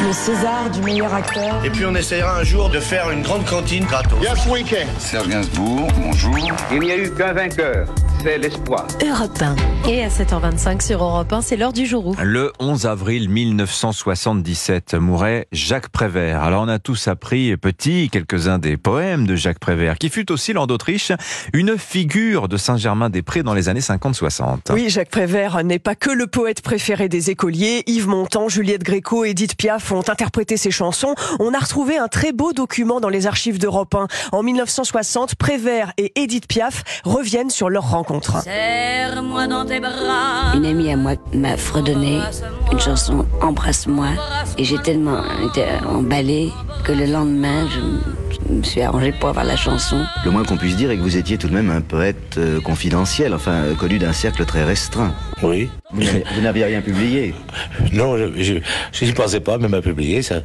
le César du meilleur acteur. Et puis on essayera un jour de faire une grande cantine gratos. Yes, we can. Serge Gainsbourg, bonjour. Il n'y a eu qu'un vainqueur, c'est l'espoir. Europe 1. Et à 7h25 sur Europe 1, c'est l'heure du jour. Le 11 avril 1977 mourait Jacques Prévert. Alors on a tous appris petit quelques-uns des poèmes de Jacques Prévert, qui fut aussi lord d'Autriche, une figure de Saint-Germain-des-Prés dans les années 50-60. Oui, Jacques Prévert n'est pas que le poète préféré des écoliers. Yves Montand, Juliette Gréco, Édith Piaf ont interprété ses chansons. On a retrouvé un très beau document dans les archives d'Europe 1. En 1960, Prévert et Édith Piaf reviennent sur leur rencontre. Serre-moi dans tes bras. Une amie à moi m'a fredonné une chanson « Embrasse-moi » et j'ai tellement été emballée que le lendemain, je me suis arrangée pour avoir la chanson. Le moins qu'on puisse dire est que vous étiez tout de même un poète confidentiel, enfin connu d'un cercle très restreint. Oui. Vous n'aviez rien publié? Non, je n'y pensais pas, même à publier. C'est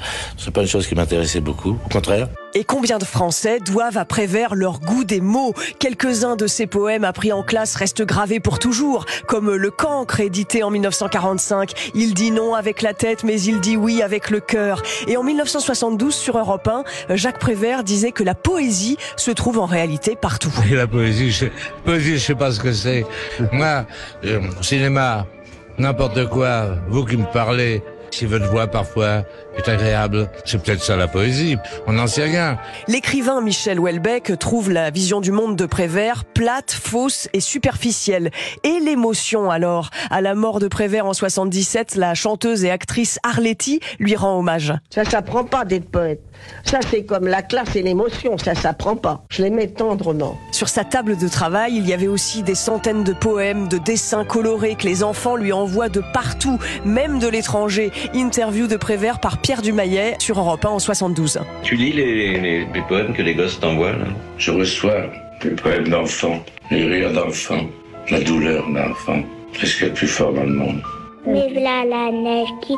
pas une chose qui m'intéressait beaucoup, au contraire. Et combien de Français doivent à Prévert leur goût des mots? Quelques-uns de ses poèmes appris en classe restent gravés pour toujours, comme Le Cancre, édité en 1945. Il dit non avec la tête, mais il dit oui avec le cœur. Et en 1972, sur Europe 1, Jacques Prévert disait que la poésie se trouve en réalité partout. Et la poésie, je sais pas ce que c'est. Moi, cinéma, n'importe quoi, vous qui me parlez, si votre voix parfois est agréable, c'est peut-être ça la poésie, on n'en sait rien. L'écrivain Michel Houellebecq trouve la vision du monde de Prévert plate, fausse et superficielle. Et l'émotion alors? À la mort de Prévert en 77, la chanteuse et actrice Arletty lui rend hommage. Ça s'apprend pas d'être poète. Ça c'est comme la classe et l'émotion, ça s'apprend pas. Je l'aimais tendrement. Sur sa table de travail, il y avait aussi des centaines de poèmes, de dessins colorés que les enfants lui envoient de partout, même de l'étranger. Interview de Prévert par Pierre Dumayet sur Europe 1 en 72. Tu lis les poèmes que les gosses t'envoient là? Je reçois les poèmes d'enfants, les rires d'enfants, la douleur d'enfants. C'est ce qu'il y a de plus fort dans le monde. Mais voilà la neige qui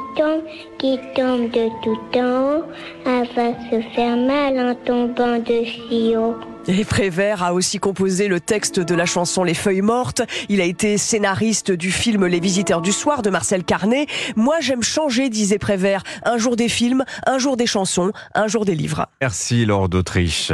tombe de tout en haut, elle va se faire mal en tombant de si haut. Et Prévert a aussi composé le texte de la chanson Les Feuilles Mortes. Il a été scénariste du film Les Visiteurs du Soir de Marcel Carné. Moi, j'aime changer, disait Prévert. Un jour des films, un jour des chansons, un jour des livres. Merci, lord d'Autriche.